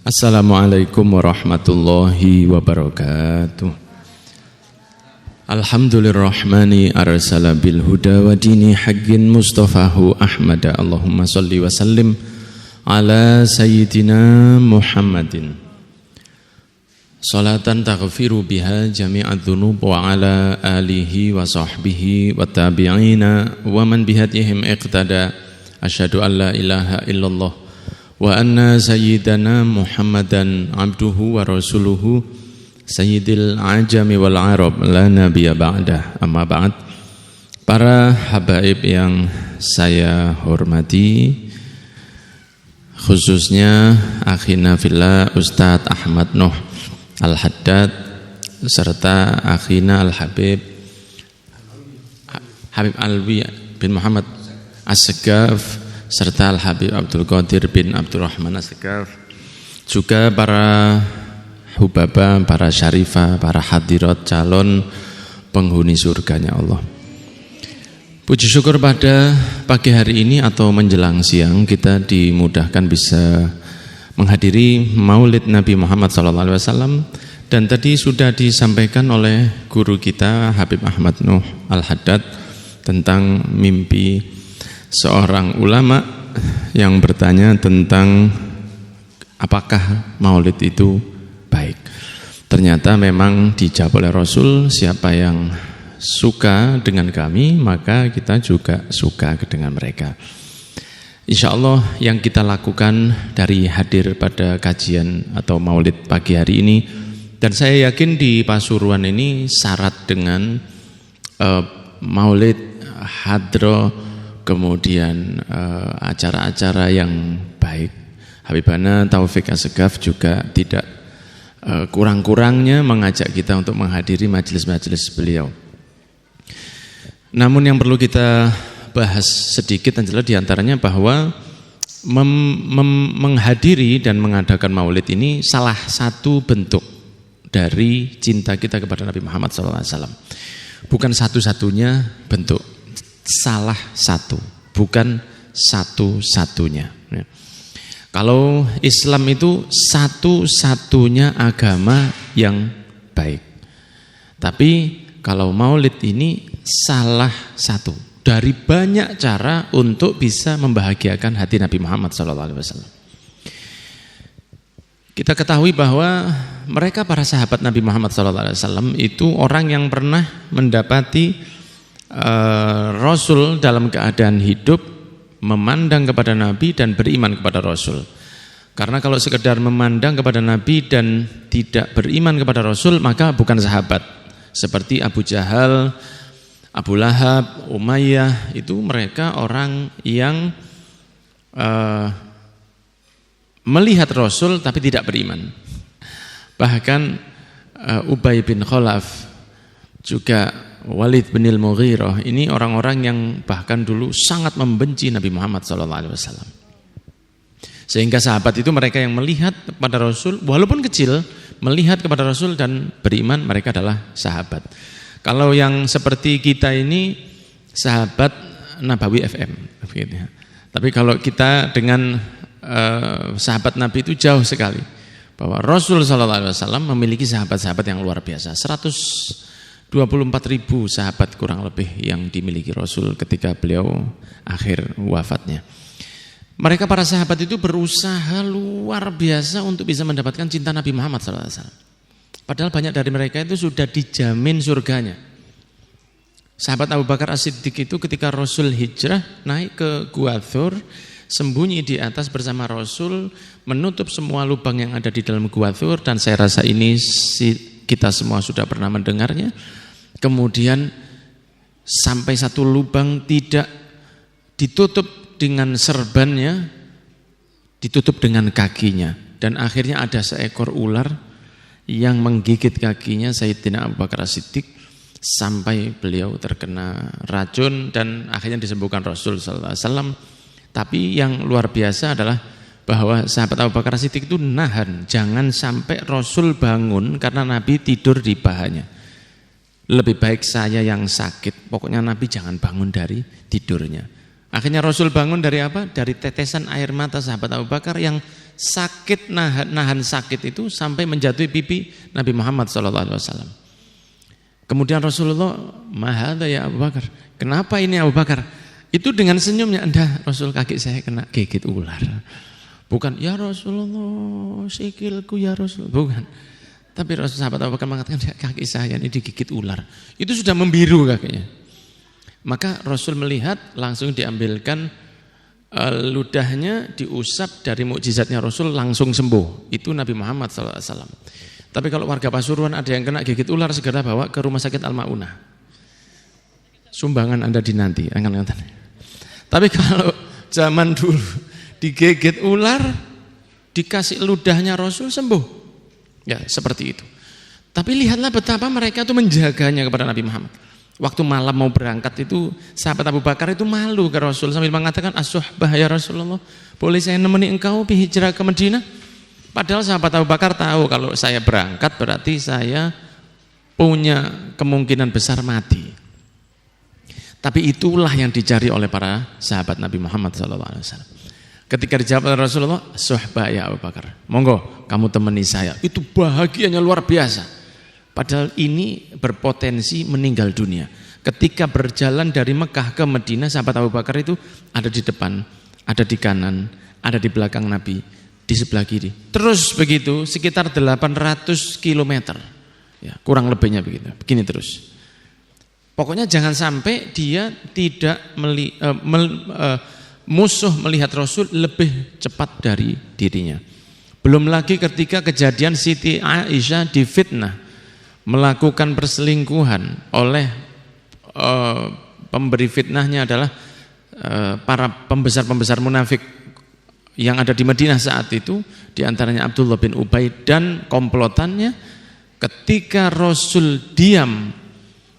Assalamualaikum warahmatullahi wabarakatuh. Alhamdulillahirrahmani arsala bil huda wa dini haqqin mustafahu ahmada. Allahumma salli wa sallim ala sayyidina Muhammadin salatan taghfiru biha jami'adz dzunub wa ala alihi wa sahbihi wa tabi'ina wa man bihadihim iqtada. Asyhadu an la ilaha illallah wa anna sayyidana Muhammadan abduhu wa rasuluhu sayyidil ajami wal arab la nabiyya ba'dah. Amma ba'd. Para habaib yang saya hormati, khususnya akhina fillah Ustadz Ahmad Nuh Al-Haddad serta akhina Al-Habib Habib Alwi bin Muhammad As-Segaf serta Al-Habib Abdul Qadir bin Abdurrahman As-Segaf, juga para hubaba, para syarifah, para hadirat calon penghuni surganya Allah. Puji syukur pada pagi hari ini atau menjelang siang kita dimudahkan bisa menghadiri Maulid Nabi Muhammad SAW, dan tadi sudah disampaikan oleh guru kita Habib Ahmad Nuh Al-Haddad tentang mimpi seorang ulama yang bertanya tentang apakah maulid itu baik. Ternyata memang dijawab oleh Rasul, siapa yang suka dengan kami maka kita juga suka dengan mereka. Insya Allah yang kita lakukan dari hadir pada kajian atau maulid pagi hari ini, dan saya yakin di Pasuruan ini syarat dengan maulid, hadroh, kemudian acara-acara yang baik. Habibana Taufik As-Segaf juga tidak kurang-kurangnya mengajak kita untuk menghadiri majelis-majelis beliau. Namun yang perlu kita bahas sedikit adalah diantaranya bahwa menghadiri dan mengadakan maulid ini salah satu bentuk dari cinta kita kepada Nabi Muhammad SAW. Bukan satu-satunya bentuk, salah satu, bukan satu-satunya. Kalau Islam itu satu-satunya agama yang baik. Tapi kalau maulid ini salah satu dari banyak cara untuk bisa membahagiakan hati Nabi Muhammad SAW. Kita ketahui bahwa mereka para sahabat Nabi Muhammad SAW itu orang yang pernah mendapati Rasul dalam keadaan hidup, memandang kepada Nabi dan beriman kepada Rasul. Karena kalau sekedar memandang kepada Nabi dan tidak beriman kepada Rasul maka bukan sahabat. Seperti Abu Jahal, Abu Lahab, Umayyah, itu mereka orang yang melihat Rasul tapi tidak beriman. Bahkan Ubay bin Khalaf, juga Walid bin Al-Mughirah, ini orang-orang yang bahkan dulu sangat membenci Nabi Muhammad SAW. Sehingga sahabat itu mereka yang melihat kepada Rasul, walaupun kecil, melihat kepada Rasul dan beriman, mereka adalah sahabat. Kalau yang seperti kita ini, sahabat Nabawi FM. Tapi kalau kita dengan sahabat Nabi itu jauh sekali. Bahwa Rasul SAW memiliki sahabat-sahabat yang luar biasa. 124.000 sahabat kurang lebih yang dimiliki Rasul ketika beliau akhir wafatnya. Mereka para sahabat itu berusaha luar biasa untuk bisa mendapatkan cinta Nabi Muhammad SAW. Padahal banyak dari mereka itu sudah dijamin surganya. Sahabat Abu Bakar As-Siddiq itu ketika Rasul hijrah naik ke Gua Thur, sembunyi di atas bersama Rasul, menutup semua lubang yang ada di dalam Gua Thur, dan saya rasa ini kita semua sudah pernah mendengarnya. Kemudian sampai satu lubang tidak ditutup dengan serbannya, ditutup dengan kakinya, dan akhirnya ada seekor ular yang menggigit kakinya Sayyidina Abu Bakar As-Siddiq sampai beliau terkena racun dan akhirnya disembuhkan Rasul SAW. Tapi yang luar biasa adalah bahwa sahabat Abu Bakar As-Siddiq itu nahan jangan sampai Rasul bangun karena Nabi tidur di pahanya. Lebih baik saya yang sakit, pokoknya Nabi jangan bangun dari tidurnya. Akhirnya Rasul bangun dari apa? Dari tetesan air mata sahabat Abu Bakar yang sakit nahan sakit itu sampai menjatuhi pipi Nabi Muhammad SAW. Kemudian Rasulullah, "Mahadha ya Abu Bakar?" "Kenapa ini Abu Bakar?" Itu dengan senyumnya, "Enggak, Rasul, kaki saya kena gigit ular." Bukan, "Ya Rasulullah, sikilku ya Rasul." Bukan. Tapi Rasul sahabat Abu Bakar mengatakan, "Kaki saya ini digigit ular." Itu sudah membiru kakinya. Maka Rasul melihat, langsung diambilkan ludahnya, diusap, dari mukjizatnya Rasul langsung sembuh. Itu Nabi Muhammad SAW. Tapi kalau warga Pasuruan ada yang kena gigit ular, segera bawa ke rumah sakit Al-Ma'unah. Sumbangan Anda dinanti. Tapi kalau zaman dulu digigit ular, dikasih ludahnya Rasul sembuh. Ya, seperti itu. Tapi lihatlah betapa mereka itu menjaganya kepada Nabi Muhammad. Waktu malam mau berangkat itu, sahabat Abu Bakar itu malu ke Rasul sambil mengatakan, "As-suhbah ya Rasulullah, boleh saya nemeni engkau hijrah ke Madinah?" Padahal sahabat Abu Bakar tahu kalau saya berangkat berarti saya punya kemungkinan besar mati. Tapi itulah yang dicari oleh para sahabat Nabi Muhammad SAW. Ketika dijawab oleh Rasulullah, "Suhbah ya Abu Bakar, monggo kamu temani saya." Itu bahagianya luar biasa. Padahal ini berpotensi meninggal dunia. Ketika berjalan dari Mekah ke Madinah, sahabat Abu Bakar itu ada di depan, ada di kanan, ada di belakang Nabi, di sebelah kiri. Terus begitu sekitar 800 km. Ya, kurang lebihnya begitu. Begini terus. Pokoknya jangan sampai dia tidak musuh melihat Rasul lebih cepat dari dirinya. Belum lagi ketika kejadian Siti Aisyah difitnah melakukan perselingkuhan oleh pemberi fitnahnya adalah para pembesar-pembesar munafik yang ada di Madinah saat itu, diantaranya Abdullah bin Ubay dan komplotannya. Ketika Rasul diam,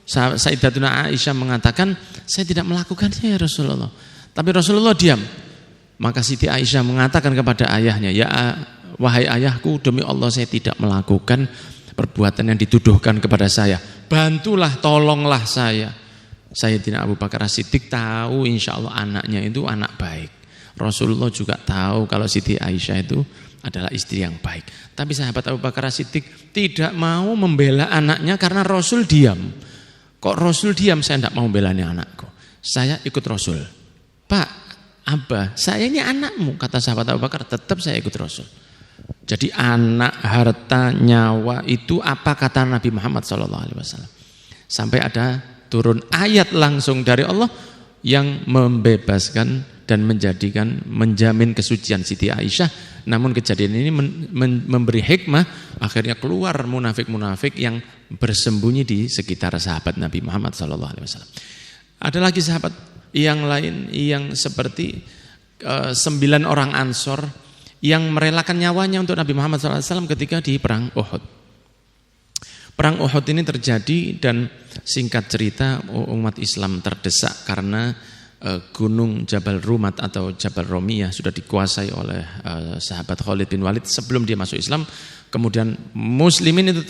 Sayyidatuna Aisyah mengatakan, "Saya tidak melakukannya ya Rasulullah." Tapi Rasulullah diam. Maka Siti Aisyah mengatakan kepada ayahnya, "Ya wahai ayahku, demi Allah saya tidak melakukan perbuatan yang dituduhkan kepada saya. Bantulah, tolonglah saya." Sayyidina Abu Bakar As-Siddiq tahu insya Allah anaknya itu anak baik. Rasulullah juga tahu kalau Siti Aisyah itu adalah istri yang baik. Tapi sahabat Abu Bakar As-Siddiq tidak mau membela anaknya karena Rasul diam. Kok Rasul diam? "Saya tidak mau membela anakku. Saya ikut Rasul." "Pak, Abah, saya ini anakmu," kata sahabat Abu Bakar, "tetap saya ikut Rasul." Jadi anak, harta, nyawa itu apa kata Nabi Muhammad SAW. Sampai ada turun ayat langsung dari Allah yang membebaskan dan menjamin kesucian Siti Aisyah. Namun kejadian ini memberi hikmah, akhirnya keluar munafik-munafik yang bersembunyi di sekitar sahabat Nabi Muhammad SAW. Ada lagi sahabat yang lain yang seperti 9 orang Ansor yang merelakan nyawanya untuk Nabi Muhammad SAW ketika di perang Uhud. Perang Uhud ini terjadi dan singkat cerita umat Islam terdesak karena gunung Jabal Rumat atau Jabal Romiyah sudah dikuasai oleh sahabat Khalid bin Walid sebelum dia masuk Islam. Kemudian muslimin itu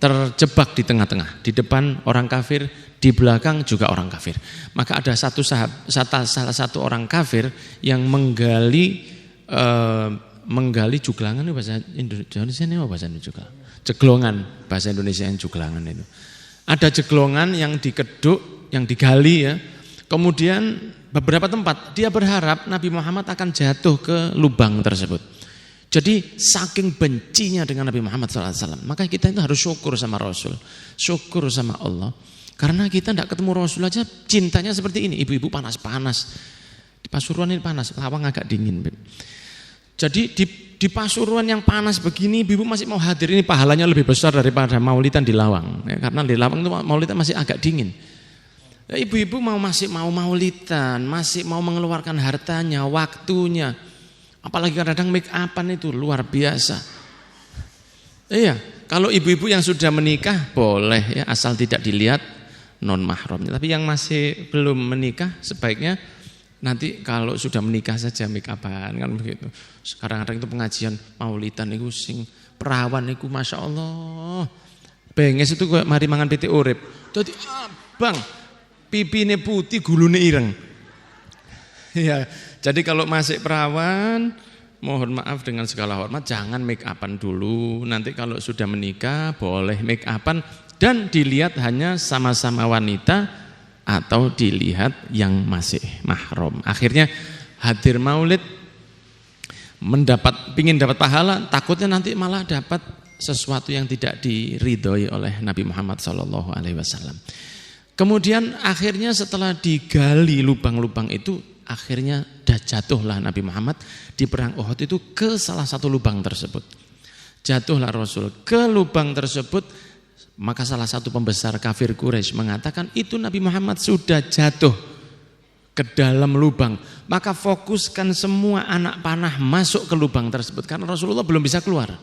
terjebak di tengah-tengah, di depan orang kafir, di belakang juga orang kafir. Maka ada salah satu orang kafir yang menggali juglangan, bahasa Indonesia ini apa bahasa Indonesia? Jeglongan, bahasa Indonesia yang juglangan itu. Ada jeglongan yang dikeduk, yang digali ya. Kemudian beberapa tempat dia berharap Nabi Muhammad akan jatuh ke lubang tersebut. Jadi saking bencinya dengan Nabi Muhammad SAW, maka kita itu harus syukur sama Rasul, syukur sama Allah. Karena kita tidak ketemu Rasul aja cintanya seperti ini. Ibu-ibu panas-panas, di Pasuruan ini panas, Lawang agak dingin. Jadi di Pasuruan yang panas begini, ibu-ibu masih mau hadir, ini pahalanya lebih besar daripada maulidan di Lawang. Ya, karena di Lawang itu maulidan masih agak dingin. Ibu-ibu masih mau maulidan, masih mau mengeluarkan hartanya, waktunya. Apalagi kadang-kadang make up-an itu luar biasa. Iya, kalau ibu-ibu yang sudah menikah boleh ya, asal tidak dilihat non mahramnya. Tapi yang masih belum menikah sebaiknya nanti kalau sudah menikah saja make up-an kan begitu. Sekarang itu pengajian maulidan itu sing perawan itu Masya Allah. Benges itu kayak mari mangan piti urip. Jadi abang pipine putih, gulune ireng. Ya, jadi kalau masih perawan mohon maaf dengan segala hormat, jangan make upan dulu. Nanti kalau sudah menikah boleh make upan dan dilihat hanya sama-sama wanita atau dilihat yang masih mahram. Akhirnya hadir maulid pingin dapat pahala, takutnya nanti malah dapat sesuatu yang tidak diridhoi oleh Nabi Muhammad SAW. Kemudian akhirnya setelah digali lubang-lubang itu, akhirnya jatuhlah Nabi Muhammad di perang Uhud itu ke salah satu lubang tersebut. Jatuhlah Rasul ke lubang tersebut, maka salah satu pembesar kafir Quraisy mengatakan itu Nabi Muhammad sudah jatuh ke dalam lubang, maka fokuskan semua anak panah masuk ke lubang tersebut karena Rasulullah belum bisa keluar.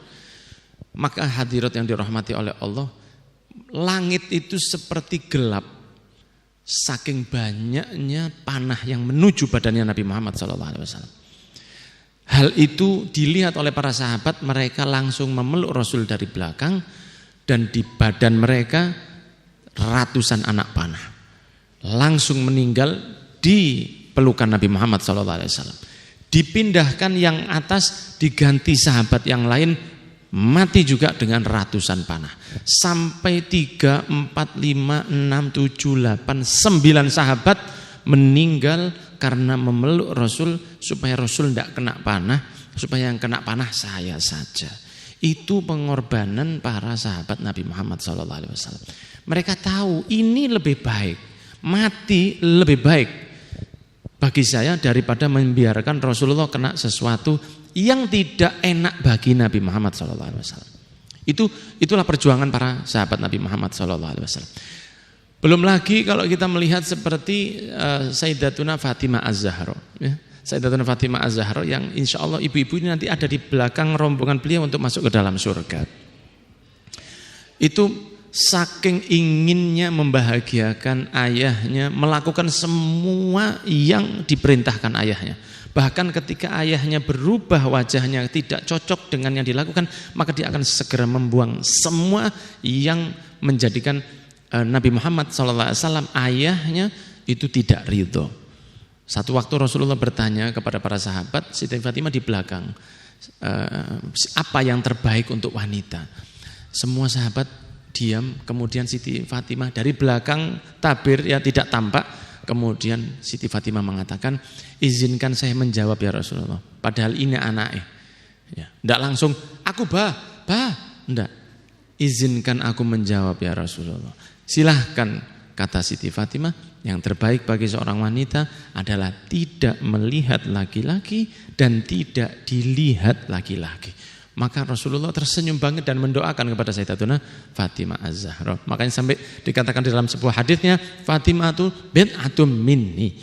Maka hadirat yang dirahmati oleh Allah, langit itu seperti gelap saking banyaknya panah yang menuju badannya Nabi Muhammad SAW. Hal itu dilihat oleh para sahabat, mereka langsung memeluk Rasul dari belakang dan di badan mereka ratusan anak panah langsung meninggal di pelukan Nabi Muhammad SAW. Dipindahkan yang atas, diganti sahabat yang lain, mati juga dengan ratusan panah. Sampai 3, 4, 5, 6, 7, 8, 9 sahabat meninggal karena memeluk Rasul supaya Rasul tidak kena panah, supaya yang kena panah saya saja. Itu pengorbanan para sahabat Nabi Muhammad SAW. Mereka tahu ini lebih baik, mati lebih baik bagi saya daripada membiarkan Rasulullah kena sesuatu yang tidak enak bagi Nabi Muhammad SAW. Itulah perjuangan para sahabat Nabi Muhammad SAW. Belum lagi kalau kita melihat seperti Sayyidatuna Fatimah Az-Zahra, ya. Sayyidatuna Fatimah Az-Zahra yang insya Allah ibu-ibu ini nanti ada di belakang rombongan beliau untuk masuk ke dalam surga. Itu saking inginnya membahagiakan ayahnya, melakukan semua yang diperintahkan ayahnya. Bahkan ketika ayahnya berubah wajahnya tidak cocok dengan yang dilakukan, maka dia akan segera membuang semua yang menjadikan Nabi Muhammad SAW ayahnya itu tidak ridho. Satu waktu Rasulullah bertanya kepada para sahabat, Siti Fatimah di belakang, apa yang terbaik untuk wanita? Semua sahabat diam, kemudian Siti Fatimah dari belakang tabir ya tidak tampak, kemudian Siti Fatimah mengatakan, izinkan saya menjawab ya Rasulullah, padahal ini anaknya. Ya, tidak langsung aku enggak. Izinkan aku menjawab ya Rasulullah. Silahkan, kata Siti Fatimah, yang terbaik bagi seorang wanita adalah tidak melihat laki-laki dan tidak dilihat laki-laki. Maka Rasulullah tersenyum banget dan mendoakan kepada Sayyidatuna Fatimah Az-Zahra. Makanya sampai dikatakan di dalam sebuah hadisnya, Fatimah itu bid'atun minni,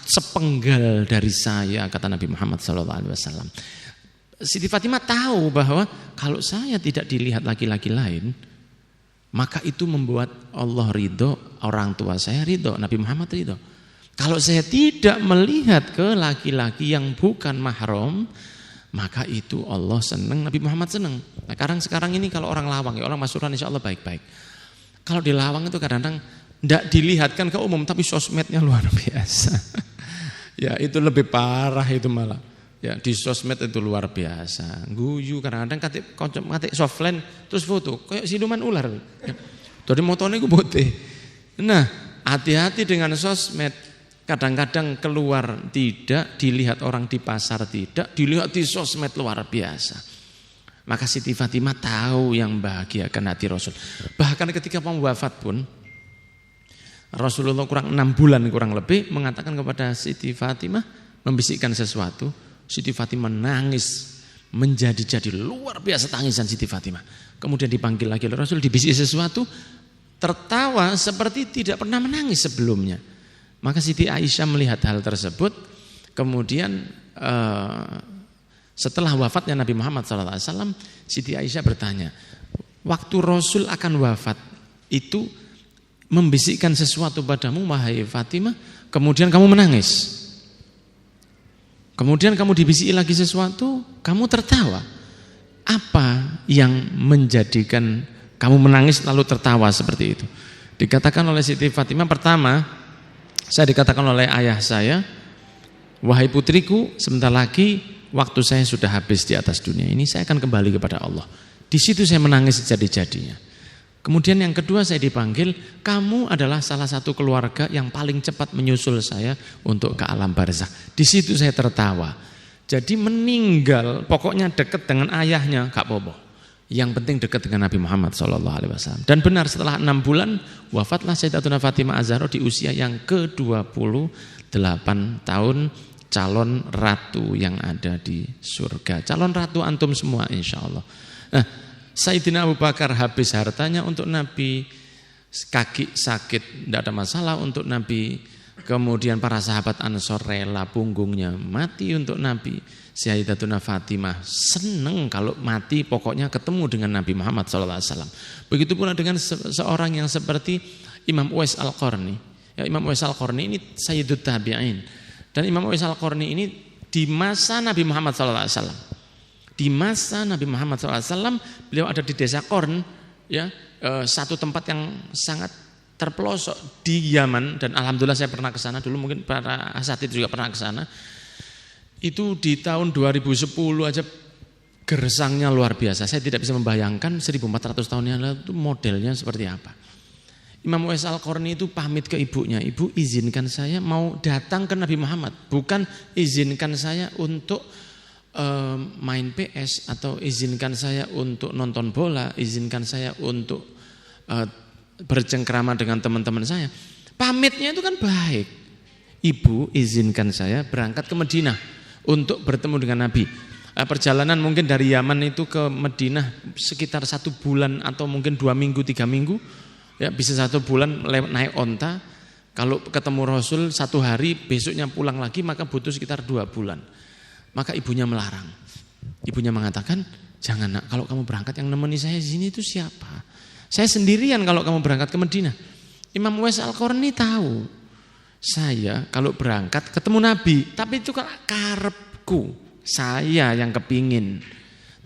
sepenggal dari saya, kata Nabi Muhammad SAW. Siti Fatimah tahu bahwa kalau saya tidak dilihat laki-laki lain, maka itu membuat Allah ridho, orang tua saya ridho, Nabi Muhammad ridho. Kalau saya tidak melihat ke laki-laki yang bukan mahram, maka itu Allah senang, Nabi Muhammad senang. Nah sekarang ini kalau orang lawang, ya orang masuran insya Allah baik-baik. Kalau di lawang itu kadang-kadang tidak dilihatkan ke umum, tapi sosmednya luar biasa. Ya itu lebih parah itu malah. Ya di sosmed itu luar biasa. Guyu kadang-kadang katik softline terus foto, kayak siluman ular. Ya. Dari motornya gue putih. Nah hati-hati dengan sosmed. Kadang-kadang keluar tidak, dilihat orang di pasar tidak, dilihat di sosmed luar biasa. Maka Siti Fatimah tahu yang bahagiakan hati Rasul. Bahkan ketika mau wafat pun, Rasulullah kurang 6 bulan kurang lebih mengatakan kepada Siti Fatimah, membisikkan sesuatu. Siti Fatimah nangis, menjadi-jadi luar biasa tangisan Siti Fatimah. Kemudian dipanggil lagi oleh Rasul, dibisiki sesuatu, tertawa seperti tidak pernah menangis sebelumnya. Maka Siti Aisyah melihat hal tersebut, kemudian setelah wafatnya Nabi Muhammad SAW, Siti Aisyah bertanya, waktu Rasul akan wafat itu membisikkan sesuatu padamu wahai Fatimah, kemudian kamu menangis. Kemudian kamu dibisiki lagi sesuatu, kamu tertawa. Apa yang menjadikan kamu menangis lalu tertawa seperti itu? Dikatakan oleh Siti Fatimah, pertama, saya dikatakan oleh ayah saya, wahai putriku, sebentar lagi waktu saya sudah habis di atas dunia ini, saya akan kembali kepada Allah. Di situ saya menangis sejadi-jadinya. Kemudian yang kedua saya dipanggil, kamu adalah salah satu keluarga yang paling cepat menyusul saya untuk ke alam barzakh. Di situ saya tertawa. Jadi meninggal, pokoknya dekat dengan ayahnya, gak apa-apa. Yang penting dekat dengan Nabi Muhammad SAW. Dan benar setelah 6 bulan wafatlah Sayyidatuna Fatimah Az-Zahra di usia yang ke-28 tahun, calon ratu yang ada di surga. Calon ratu antum semua insya Allah. Nah, Sayyidina Abu Bakar habis hartanya untuk Nabi, kaki sakit tidak ada masalah untuk Nabi. Kemudian para sahabat Ansor rela punggungnya mati untuk Nabi. Sayyidatuna Fatimah seneng kalau mati pokoknya ketemu dengan Nabi Muhammad SAW. Begitu pula dengan seorang yang seperti Imam Uwais Al-Qarni. Ya, Imam Uwais Al-Qarni ini Sayyidut Tabi'in. Dan Imam Uwais Al-Qarni ini di masa Nabi Muhammad SAW. Di masa Nabi Muhammad SAW beliau ada di desa Qarn, ya, satu tempat yang sangat terpelosok di Yaman, dan alhamdulillah saya pernah ke sana dulu, mungkin para asatidz juga pernah ke sana. Itu di tahun 2010 aja gersangnya luar biasa. Saya tidak bisa membayangkan 1400 tahun yang lalu itu modelnya seperti apa. Imam Uwais Al-Qarni itu pamit ke ibunya, ibu izinkan saya mau datang ke Nabi Muhammad, bukan izinkan saya untuk main PS atau izinkan saya untuk nonton bola, izinkan saya untuk bercengkrama dengan teman-teman saya. Pamitnya itu kan baik. Ibu izinkan saya berangkat ke Madinah untuk bertemu dengan Nabi. Perjalanan mungkin dari Yaman itu ke Madinah sekitar 1 bulan atau mungkin 2 minggu, 3 minggu. Ya, bisa 1 bulan naik onta. Kalau ketemu Rasul 1 hari, besoknya pulang lagi, maka butuh sekitar 2 bulan. Maka ibunya melarang. Ibunya mengatakan, jangan nak, kalau kamu berangkat yang nemeni saya di sini itu siapa? Saya sendirian kalau kamu berangkat ke Madinah. Imam Uwais Al-Qarni tahu. Saya kalau berangkat ketemu Nabi, tapi itu kan karepku, saya yang kepingin.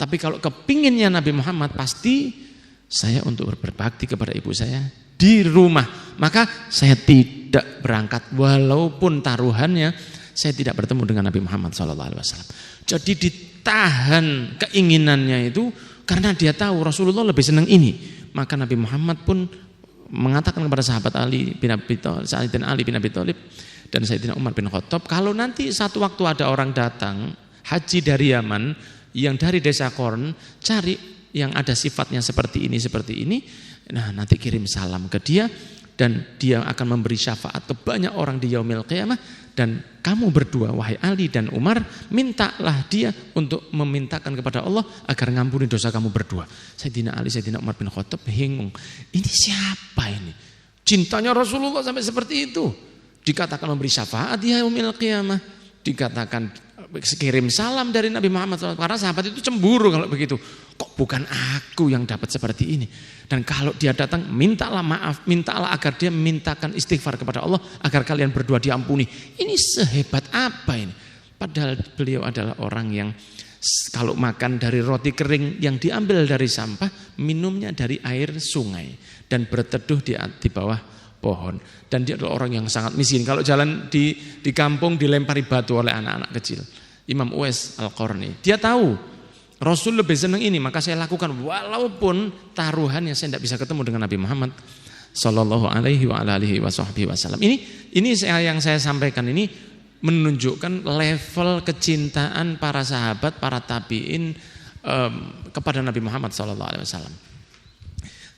Tapi kalau kepinginnya Nabi Muhammad, pasti saya untuk berbakti kepada ibu saya di rumah. Maka saya tidak berangkat, walaupun taruhannya saya tidak bertemu dengan Nabi Muhammad SAW. Jadi ditahan keinginannya itu karena dia tahu Rasulullah lebih senang ini. Maka Nabi Muhammad pun mengatakan kepada sahabat Ali bin Abi Thalib, Sayyidina Ali bin Abi Thalib dan Sayyidina Umar bin Khattab, kalau nanti satu waktu ada orang datang haji dari Yaman yang dari desa Qarn, cari yang ada sifatnya seperti ini, nah nanti kirim salam ke dia dan dia akan memberi syafaat ke banyak orang di yaumil qiyamah, dan kamu berdua wahai Ali dan Umar, mintalah dia untuk memintakan kepada Allah agar ngampuni dosa kamu berdua. Sayyidina Ali, Sayyidina Umar bin Khattab bingung, ini siapa ini? Cintanya Rasulullah sampai seperti itu. Dikatakan memberi syafaat di yaumil qiyamah, dikatakan kirim salam dari Nabi Muhammad SAW. Karena sahabat itu cemburu kalau begitu. Kok bukan aku yang dapat seperti ini? Dan kalau dia datang, mintalah maaf, mintalah agar dia mintakan istighfar kepada Allah agar kalian berdua diampuni. Ini sehebat apa ini? Padahal beliau adalah orang yang kalau makan dari roti kering yang diambil dari sampah, minumnya dari air sungai dan berteduh di bawah pohon. Dan dia adalah orang yang sangat miskin. Kalau jalan di kampung dilempari batu oleh anak-anak kecil. Imam Uwais Al-Qarni, dia tahu Rasul lebih senang ini, maka saya lakukan walaupun taruhannya saya tidak bisa ketemu dengan Nabi Muhammad sallallahu alaihi wasallam. Ini yang saya sampaikan ini menunjukkan level kecintaan para sahabat, para tabi'in kepada Nabi Muhammad sallallahu alaihi wasallam.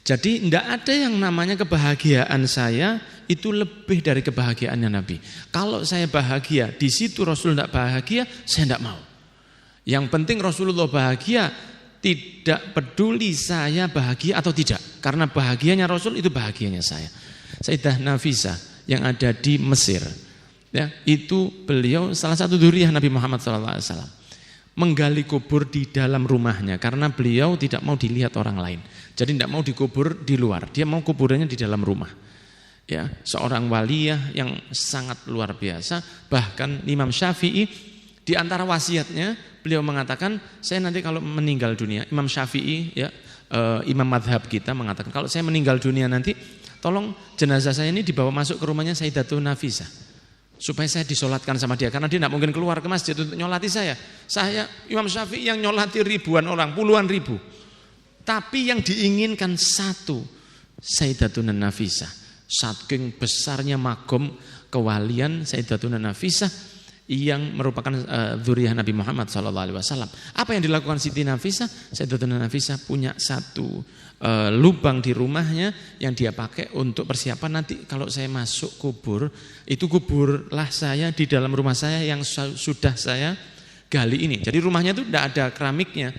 Jadi tidak ada yang namanya kebahagiaan saya itu lebih dari kebahagiaannya Nabi. Kalau saya bahagia, di situ Rasul tidak bahagia, saya tidak mau. Yang penting Rasulullah bahagia, tidak peduli saya bahagia atau tidak. Karena bahagianya Rasul itu bahagianya saya. Sayyidah Nafisah yang ada di Mesir, ya, itu beliau salah satu dzurriyyah Nabi Muhammad SAW. Menggali kubur di dalam rumahnya karena beliau tidak mau dilihat orang lain. Jadi tidak mau dikubur di luar, dia mau kuburannya di dalam rumah. Ya, seorang waliyah yang sangat luar biasa. Bahkan Imam Syafi'i di antara wasiatnya beliau mengatakan, saya nanti kalau meninggal dunia, Imam Syafi'i ya, imam madhab kita mengatakan, kalau saya meninggal dunia nanti tolong jenazah saya ini dibawa masuk ke rumahnya Sayyidatuna Nafisah. supaya saya disolatkan sama dia, karena dia tidak mungkin keluar ke masjid untuk nyolati saya. Saya Imam Syafi'i yang nyolati ribuan orang, puluhan ribu. Tapi yang diinginkan satu, Sayyidatuna Nafisah. Saking besarnya magom kewalian Sayyidatuna Nafisah yang merupakan dzurriyyah Nabi Muhammad SAW. Apa yang dilakukan Siti Nafisah? Sayyidatuna Nafisah punya satu lubang di rumahnya yang dia pakai untuk persiapan nanti kalau saya masuk kubur, itu kuburlah saya di dalam rumah saya yang sudah saya gali ini. Jadi rumahnya itu tidak ada keramiknya,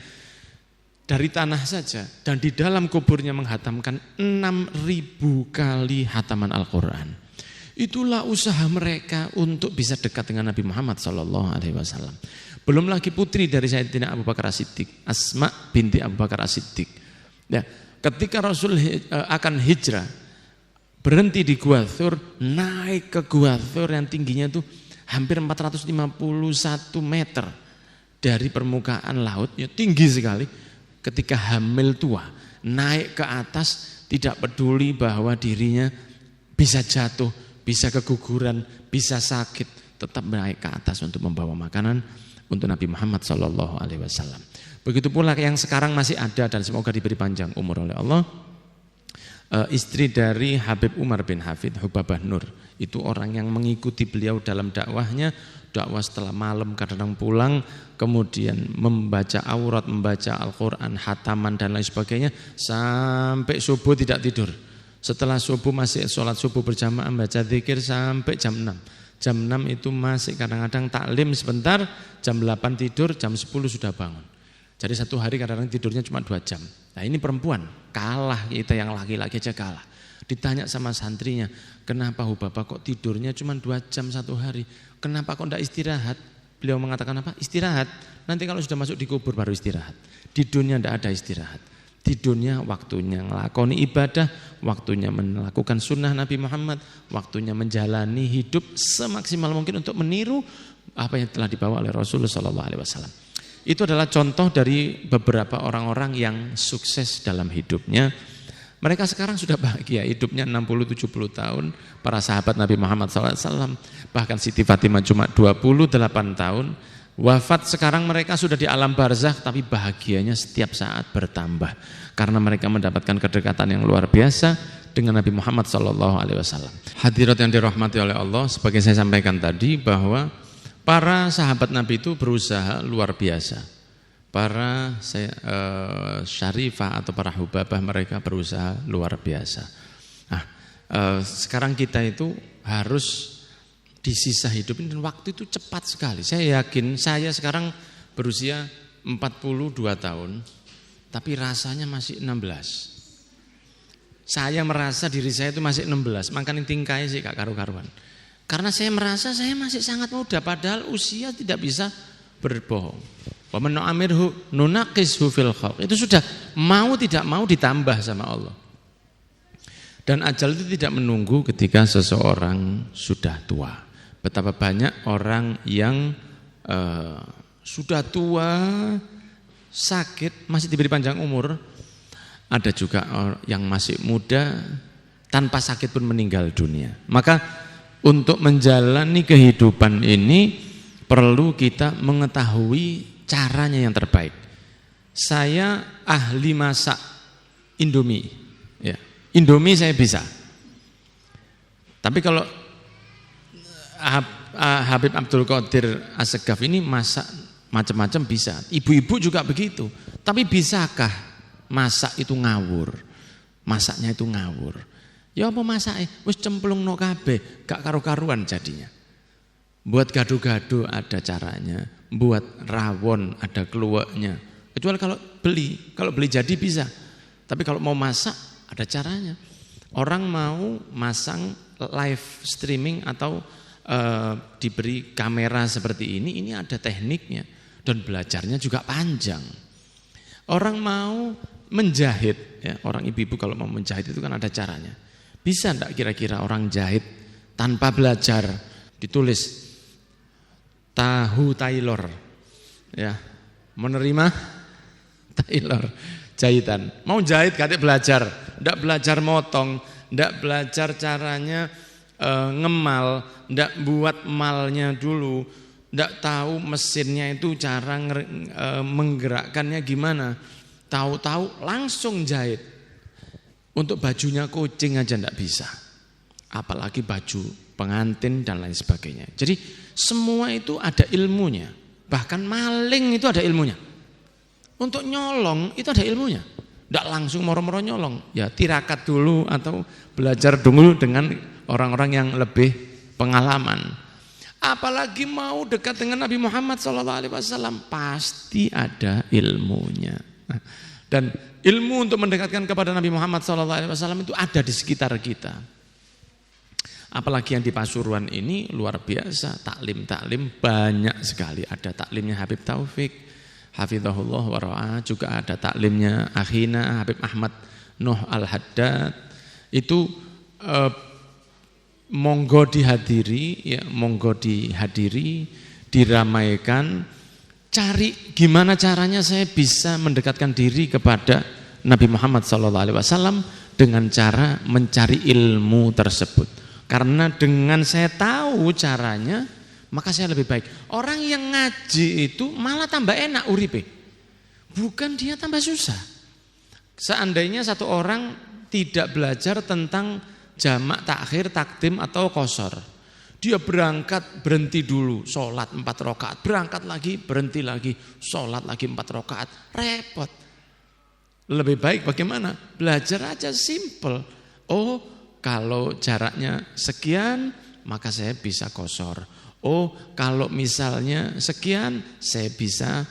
dari tanah saja, dan di dalam kuburnya menghatamkan 6.000 kali hataman Al-Quran. Itulah usaha mereka untuk bisa dekat dengan Nabi Muhammad SAW. Belum lagi putri dari Sayyidina Abu Bakar As-Siddiq, Asma binti Abu Bakar As-Siddiq. Ya, ketika Rasul akan hijrah, berhenti di Gua Thur, naik ke Gua Thur yang tingginya itu hampir 451 meter dari permukaan laut, ya tinggi sekali. Ketika hamil tua, naik ke atas, tidak peduli bahwa dirinya bisa jatuh, bisa keguguran, bisa sakit, tetap naik ke atas untuk membawa makanan untuk Nabi Muhammad SAW. Begitu pula yang sekarang masih ada dan semoga diberi panjang umur oleh Allah, istri dari Habib Umar bin Hafid, Hubabah Nur. Itu orang yang mengikuti beliau dalam dakwahnya, dakwah setelah malam kadang pulang, kemudian membaca aurat, membaca Al-Quran, hataman dan lain sebagainya, sampai subuh tidak tidur. Setelah subuh masih sholat subuh berjamaah, baca zikir sampai jam 6. Jam 6 itu masih kadang-kadang taklim sebentar, jam 8 tidur, jam 10 sudah bangun. Jadi satu hari kadang-kadang tidurnya cuma 2 jam. Nah ini perempuan, kalah kita yang laki-laki aja kalah. Ditanya sama santrinya, kenapa Bapak kok tidurnya cuma 2 jam satu hari? Kenapa kok tidak istirahat? Beliau mengatakan apa? Istirahat. Nanti kalau sudah masuk di kubur baru istirahat. Di dunia tidak ada istirahat. Di dunia waktunya ngelakoni ibadah, waktunya melakukan sunnah Nabi Muhammad, waktunya menjalani hidup semaksimal mungkin untuk meniru apa yang telah dibawa oleh Rasulullah SAW. Itu adalah contoh dari beberapa orang-orang yang sukses dalam hidupnya. Mereka sekarang sudah bahagia, hidupnya 60-70 tahun, para sahabat Nabi Muhammad SAW, bahkan Siti Fatimah cuma 28 tahun, wafat sekarang mereka sudah di alam barzakh, tapi bahagianya setiap saat bertambah, karena mereka mendapatkan kedekatan yang luar biasa dengan Nabi Muhammad SAW. Hadirat yang dirahmati oleh Allah, sebagai saya sampaikan tadi bahwa para sahabat Nabi itu berusaha luar biasa. Para syarifah atau para hubabah mereka berusaha luar biasa. Nah, sekarang kita itu harus di sisa hidup ini, dan waktu itu cepat sekali. Saya yakin saya sekarang berusia 42 tahun, tapi rasanya masih 16. Saya merasa diri saya itu masih 16, makanya tingkai sih gak karu-karuan. Karena saya merasa saya masih sangat muda, padahal usia tidak bisa berbohong. Wa man nu'amirhu nunaqishu fil khalq. Itu sudah mau tidak mau ditambah sama Allah. Dan ajal itu tidak menunggu ketika seseorang sudah tua. Betapa banyak orang yang sudah tua, sakit, masih diberi panjang umur. Ada juga yang masih muda, tanpa sakit pun meninggal dunia. Maka untuk menjalani kehidupan ini perlu kita mengetahui caranya yang terbaik. Saya ahli masak Indomie, ya. Indomie saya bisa. Tapi kalau Habib Abdul Qadir As-Segaf ini masak macam-macam bisa. Ibu-ibu juga begitu. Tapi bisakah masak itu ngawur? Masaknya itu ngawur. Ya apa masake? Wis cemplungno kabeh, gak karu-karuan jadinya. Buat gado-gado ada caranya, buat rawon ada keluaknya. Kecuali kalau beli jadi bisa. Tapi kalau mau masak ada caranya. Orang mau masang live streaming atau diberi kamera seperti ini ada tekniknya dan belajarnya juga panjang. Orang mau menjahit, ya, orang ibu-ibu kalau mau menjahit itu kan ada caranya. Bisa enggak kira-kira orang jahit tanpa belajar? Ditulis tahu tailor, ya, menerima tailor jahitan. Mau jahit kadek belajar, ndak belajar motong, ndak belajar caranya ngemal, ndak buat malnya dulu, ndak tahu mesinnya itu cara menggerakkannya gimana, tahu-tahu langsung jahit. Untuk bajunya kucing aja ndak bisa, apalagi baju pengantin dan lain sebagainya. Jadi semua itu ada ilmunya, bahkan maling itu ada ilmunya. Untuk nyolong itu ada ilmunya, ndak langsung moro-moro nyolong, ya tirakat dulu atau belajar dulu dengan orang-orang yang lebih pengalaman. Apalagi mau dekat dengan Nabi Muhammad SAW, pasti ada ilmunya. Dan ilmu untuk mendekatkan kepada Nabi Muhammad SAW itu ada di sekitar kita. Apalagi yang di Pasuruan ini luar biasa, taklim banyak sekali. Ada taklimnya Habib Taufik, hafizahullah wa ra'ah, juga ada taklimnya akhina Habib Ahmad Nuh Al-Haddad. Itu monggo dihadiri, ya, monggo dihadiri, diramaikan, cari gimana caranya saya bisa mendekatkan diri kepada Nabi Muhammad SAW dengan cara mencari ilmu tersebut. Karena dengan saya tahu caranya, maka saya lebih baik. Orang yang ngaji itu malah tambah enak uripe, bukan dia tambah susah. Seandainya satu orang tidak belajar tentang jamak, takhir, takdim atau qashar, dia berangkat berhenti dulu, sholat 4 rakaat, berangkat lagi berhenti lagi, sholat lagi 4 rakaat, repot. Lebih baik bagaimana? Belajar aja simple. Oh, kalau jaraknya sekian maka saya bisa qashar. Oh, kalau misalnya sekian saya bisa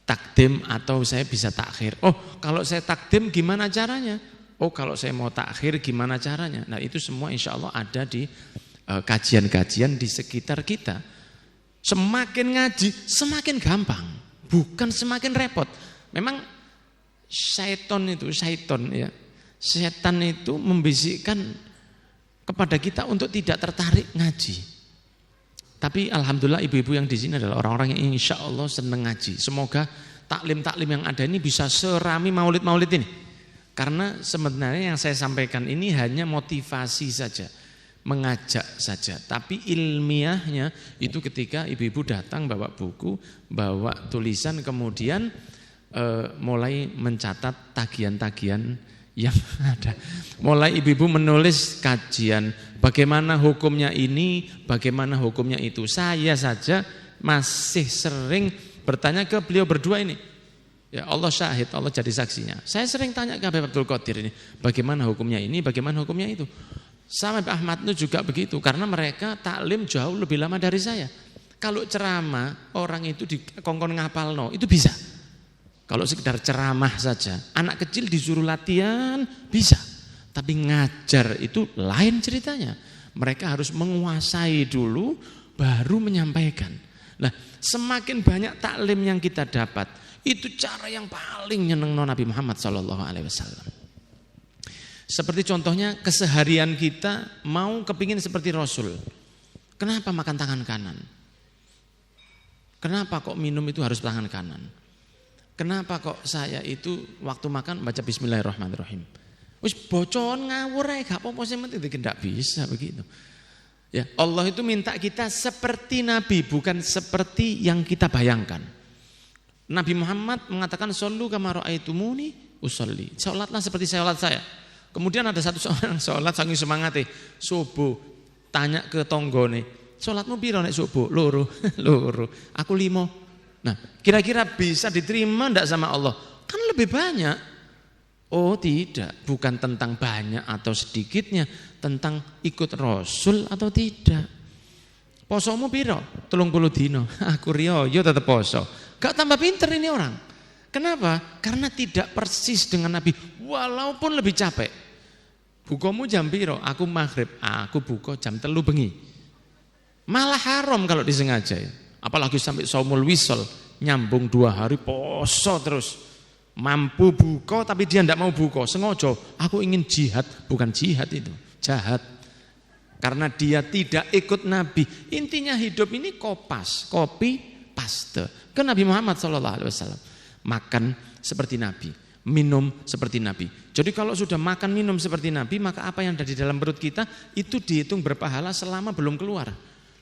takdim atau saya bisa takhir. Oh, kalau saya takdim gimana caranya? Oh, kalau saya mau takhir gimana caranya? Nah, itu semua insya Allah ada di kajian-kajian di sekitar kita. Semakin ngaji semakin gampang, bukan semakin repot. Memang setan itu membisikkan kepada kita untuk tidak tertarik ngaji. Tapi alhamdulillah ibu-ibu yang di sini adalah orang-orang yang insya Allah senang ngaji. Semoga taklim-taklim yang ada ini bisa serami maulid-maulid ini. Karena sebenarnya yang saya sampaikan ini hanya motivasi saja, mengajak saja. Tapi ilmiahnya itu ketika ibu-ibu datang bawa buku, bawa tulisan, kemudian mulai mencatat tagihan-tagihan yang ada. Mulai ibu-ibu menulis kajian, bagaimana hukumnya ini, bagaimana hukumnya itu. Saya saja masih sering bertanya ke beliau berdua ini. Ya Allah syahid, Allah jadi saksinya. Saya sering tanya ke Habib Abdul Qadir ini, bagaimana hukumnya ini, bagaimana hukumnya itu. Sama Habib Ahmad itu juga begitu, karena mereka taklim jauh lebih lama dari saya. Kalau ceramah, orang itu dikongkon ngapalno, itu bisa. Kalau sekedar ceramah saja, anak kecil disuruh latihan, bisa. Tapi ngajar itu lain ceritanya. Mereka harus menguasai dulu, baru menyampaikan. Nah, semakin banyak taklim yang kita dapat, itu cara yang paling nyenengno Nabi Muhammad SAW. Seperti contohnya keseharian kita mau kepingin seperti Rasul. Kenapa makan tangan kanan? Kenapa kok minum itu harus tangan kanan? Kenapa kok saya itu waktu makan baca Bismillahirrahmanirrahim? Wis bocon ngawur ae gak apa-apa sing penting ndak bisa begitu. Ya, Allah itu minta kita seperti Nabi, bukan seperti yang kita bayangkan. Nabi Muhammad mengatakan shollu kama ra'aitumuni usolli. Salatlah seperti salat saya. Kemudian ada satu seorang salat saking semangate, subuh tanya ke tonggone, salatmu piro nek subuh? Loro. Aku 5. Nah, kira-kira bisa diterima enggak sama Allah? Kan lebih banyak. Oh tidak, bukan tentang banyak atau sedikitnya, tentang ikut Rasul atau tidak. Posomu piro? 30 dino. Aku riyo tetap poso. Gak tambah pinter ini orang. Kenapa? Karena tidak persis dengan Nabi, walaupun lebih capek. Bukamu jam piro? Aku maghrib. Aku buka jam 3 bengi. Malah haram kalau disengaja. Apalagi sampai saumul wisol, nyambung 2 hari poso terus. Mampu buka tapi dia tidak mau buka, sengaja. Aku ingin jihad, bukan jihad itu, jahat. Karena dia tidak ikut Nabi. Intinya hidup ini kopas, kopi, paste. Ke Nabi Muhammad SAW. Makan seperti Nabi. minum seperti Nabi. Jadi kalau sudah makan minum seperti Nabi, maka apa yang ada di dalam perut kita itu dihitung berpahala selama belum keluar.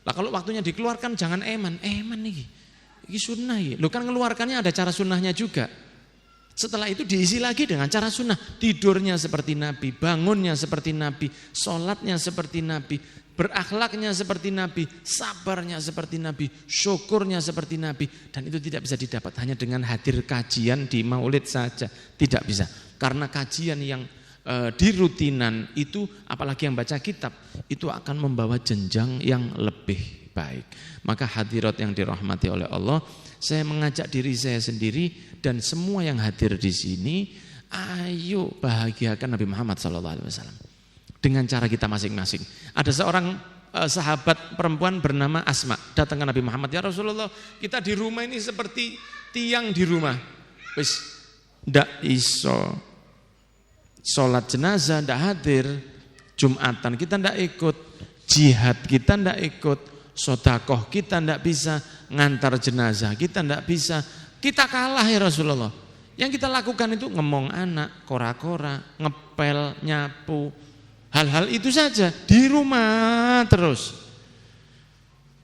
Lah kalau waktunya dikeluarkan jangan eman nih. Ini sunnah ya. Lo kan ngeluarkannya ada cara sunnahnya juga. Setelah itu diisi lagi dengan cara sunnah. Tidurnya seperti Nabi, bangunnya seperti Nabi, sholatnya seperti Nabi, berakhlaknya seperti Nabi, sabarnya seperti Nabi, syukurnya seperti Nabi. Dan itu tidak bisa didapat hanya dengan hadir kajian di maulid saja. Tidak bisa. Karena kajian yang di rutinan itu, apalagi yang baca kitab, itu akan membawa jenjang yang lebih baik. Maka hadirat yang dirahmati oleh Allah, saya mengajak diri saya sendiri dan semua yang hadir di sini, ayo bahagiakan Nabi Muhammad SAW dengan cara kita masing-masing. Ada seorang sahabat perempuan bernama Asma datang ke Nabi Muhammad, ya Rasulullah, kita di rumah ini seperti tiang di rumah. Wis ndak iso sholat jenazah, ndak hadir, Jumatan kita ndak ikut, jihad kita ndak ikut, sedekah kita ndak bisa, ngantar jenazah kita ndak bisa. Kita kalah ya Rasulullah. Yang kita lakukan itu ngomong anak, kora-kora, ngepel, nyapu, hal-hal itu saja di rumah terus.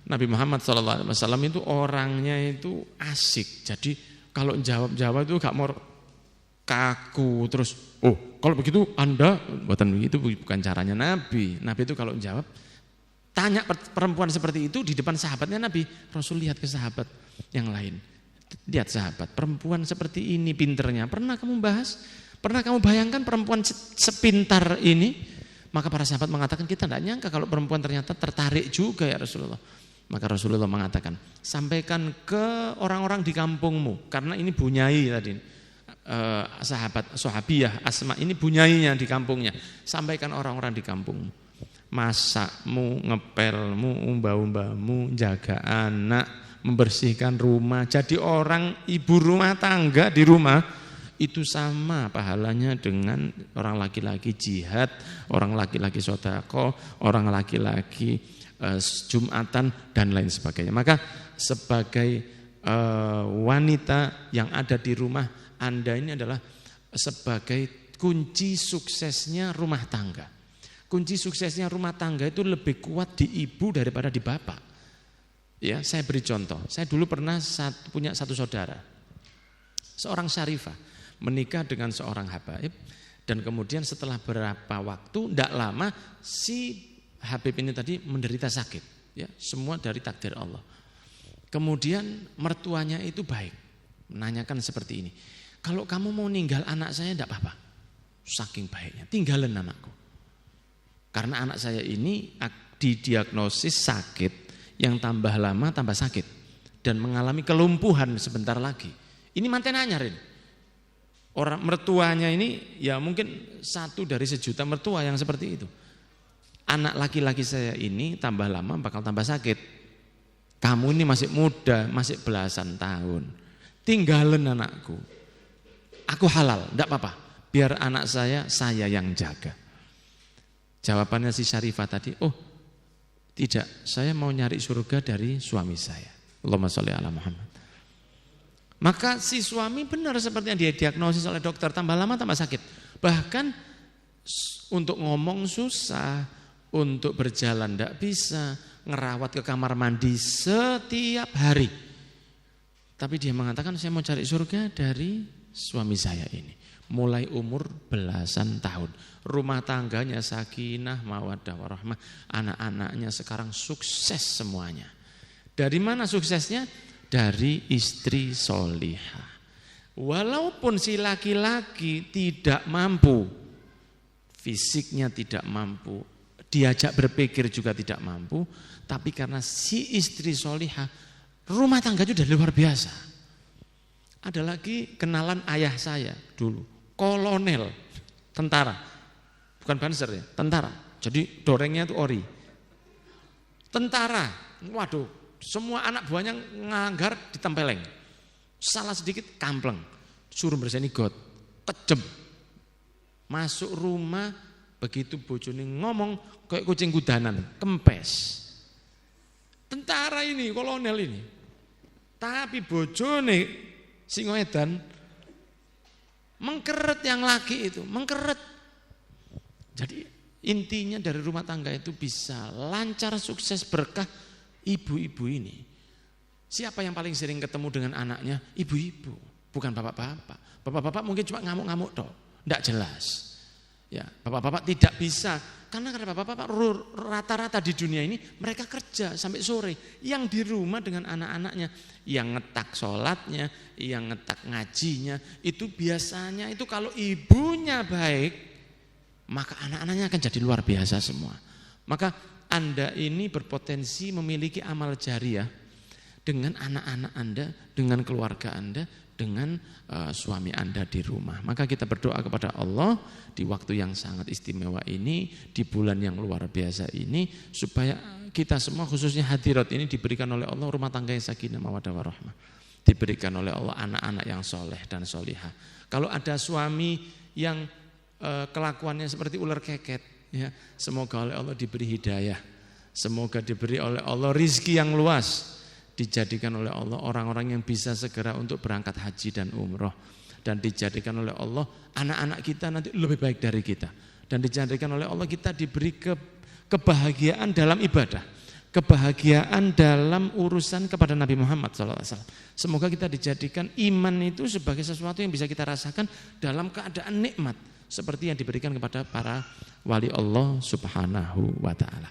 Nabi Muhammad SAW itu orangnya itu asik. Jadi kalau jawab-jawab itu gak mau kaku terus. Oh, kalau begitu Anda buatan begitu, bukan caranya Nabi. Nabi itu kalau jawab, tanya perempuan seperti itu di depan sahabatnya Nabi. Rasul lihat ke sahabat yang lain. Lihat sahabat, perempuan seperti ini pinternya. Pernah kamu bahas? Pernah kamu bayangkan perempuan sepintar ini? Maka para sahabat mengatakan, kita tidak nyangka kalau perempuan ternyata tertarik juga ya Rasulullah. Maka Rasulullah mengatakan, sampaikan ke orang-orang di kampungmu. Karena ini bunyai tadi. Sahabat sahabiyah Asma ini bunyainya di kampungnya. Sampaikan orang-orang di kampungmu. Masakmu, ngepelmu, umba-umbamu, jaga anak, membersihkan rumah, jadi orang ibu rumah tangga di rumah itu sama pahalanya dengan orang laki-laki jihad, orang laki-laki sedekah, orang laki-laki Jumatan dan lain sebagainya. Maka sebagai wanita yang ada di rumah, Anda ini adalah sebagai kunci suksesnya rumah tangga. Kunci suksesnya rumah tangga itu lebih kuat di ibu daripada di bapak. Ya, saya beri contoh. Saya dulu pernah punya satu saudara, seorang syarifah, menikah dengan seorang habaib, dan kemudian setelah berapa waktu, tidak lama si habib ini tadi menderita sakit. Ya, semua dari takdir Allah. Kemudian mertuanya itu baik, menanyakan seperti ini. Kalau kamu mau ninggal anak saya tidak apa-apa. Saking baiknya, tinggalin anakku. Karena anak saya ini didiagnosis sakit yang tambah lama tambah sakit dan mengalami kelumpuhan sebentar lagi. Ini manten anyar ini. Orang mertuanya ini ya mungkin 1 dari sejuta mertua yang seperti itu. Anak laki-laki saya ini tambah lama bakal tambah sakit. Kamu ini masih muda, masih belasan tahun. Tinggalin anakku. Aku halal, enggak apa-apa. Biar anak saya yang jaga. Jawabannya si Syarifah tadi, oh tidak, saya mau nyari surga dari suami saya. Allahumma sholli ala Muhammad. Maka si suami benar seperti yang dia diagnosis oleh dokter, tambah lama tambah sakit. Bahkan untuk ngomong susah, untuk berjalan tidak bisa, ngerawat ke kamar mandi setiap hari. Tapi dia mengatakan saya mau cari surga dari suami saya ini. Mulai umur belasan tahun. Rumah tangganya sakinah, mawaddah warahmah. Anak-anaknya sekarang sukses semuanya. Dari mana suksesnya? Dari istri solihah. Walaupun si laki-laki tidak mampu, fisiknya tidak mampu, diajak berpikir juga tidak mampu, tapi karena si istri solihah, rumah tangganya sudah luar biasa. Ada lagi kenalan ayah saya dulu. Kolonel, tentara, bukan banser ya, tentara. Jadi dorengnya itu ori. Tentara, waduh, semua anak buahnya nganggar ditempeleng. Salah sedikit kampleng, suruh berseni got, kejem. Masuk rumah, begitu bojone ngomong kayak kucing kudanan, kempes. Tentara ini, kolonel ini. Tapi bojone sing edan Mengkeret yang laki itu, mengkeret. Jadi intinya dari rumah tangga itu bisa lancar, sukses, berkah ibu-ibu ini. Siapa yang paling sering ketemu dengan anaknya? Ibu-ibu, bukan bapak-bapak. Bapak-bapak mungkin cuma ngamuk-ngamuk toh, enggak jelas. Ya, bapak-bapak tidak bisa karena bapak-bapak rata-rata di dunia ini mereka kerja sampai sore. Yang di rumah dengan anak-anaknya, yang ngetak sholatnya, yang ngetak ngajinya, itu biasanya itu kalau ibunya baik, maka anak-anaknya akan jadi luar biasa semua. Maka Anda ini berpotensi memiliki amal jariah dengan anak-anak Anda, dengan keluarga Anda, dengan suami Anda di rumah. Maka kita berdoa kepada Allah di waktu yang sangat istimewa ini, di bulan yang luar biasa ini, supaya kita semua khususnya hadirat ini diberikan oleh Allah rumah tangga yang sakinah mawaddah warahmah. Diberikan oleh Allah anak-anak yang soleh dan solihah. Kalau ada suami yang kelakuannya seperti ular keket, ya, semoga oleh Allah diberi hidayah. Semoga diberi oleh Allah rizki yang luas. Dijadikan oleh Allah orang-orang yang bisa segera untuk berangkat haji dan umroh, dan dijadikan oleh Allah anak-anak kita nanti lebih baik dari kita, dan dijadikan oleh Allah kita diberi kebahagiaan dalam ibadah, kebahagiaan dalam urusan kepada Nabi Muhammad SAW. Semoga kita dijadikan iman itu sebagai sesuatu yang bisa kita rasakan dalam keadaan nikmat seperti yang diberikan kepada para wali Allah Subhanahu wa ta'ala.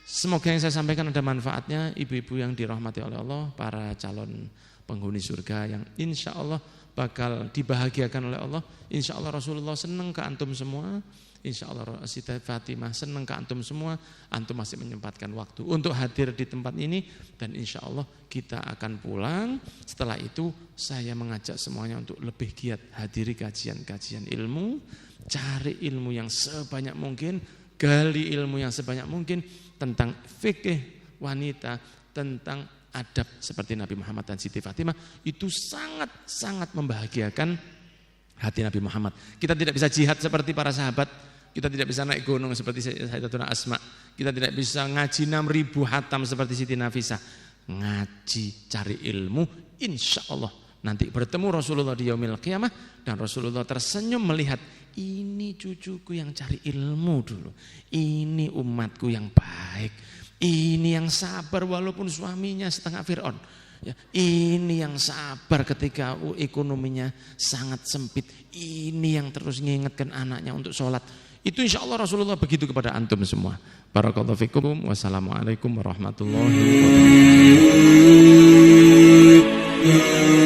Semoga yang saya sampaikan ada manfaatnya, ibu-ibu yang dirahmati oleh Allah, para calon penghuni surga yang insya Allah bakal dibahagiakan oleh Allah. Insya Allah Rasulullah senang ke antum semua, insya Allah Siti Fatimah senang ke antum semua. Antum masih menyempatkan waktu untuk hadir di tempat ini, dan insya Allah kita akan pulang. Setelah itu saya mengajak semuanya untuk lebih giat hadiri kajian-kajian ilmu, cari ilmu yang sebanyak mungkin, gali ilmu yang sebanyak mungkin tentang fikih wanita, tentang adab seperti Nabi Muhammad dan Siti Fatimah. Itu sangat-sangat membahagiakan hati Nabi Muhammad. Kita tidak bisa jihad seperti para sahabat, kita tidak bisa naik gunung seperti Sayyidatuna Asma, kita tidak bisa ngaji 6.000 hatam seperti Siti Nafisah. Ngaji, cari ilmu, insya Allah nanti bertemu Rasulullah di yaumil qiyamah, dan Rasulullah tersenyum melihat ini cucuku yang cari ilmu dulu, ini umatku yang baik, ini yang sabar walaupun suaminya setengah Fir'aun, ya, ini yang sabar ketika ekonominya sangat sempit, ini yang terus mengingatkan anaknya untuk sholat. Itu insya Allah Rasulullah begitu kepada antum semua. Barakallahu fikum. Wassalamualaikum warahmatullahi wabarakatuh.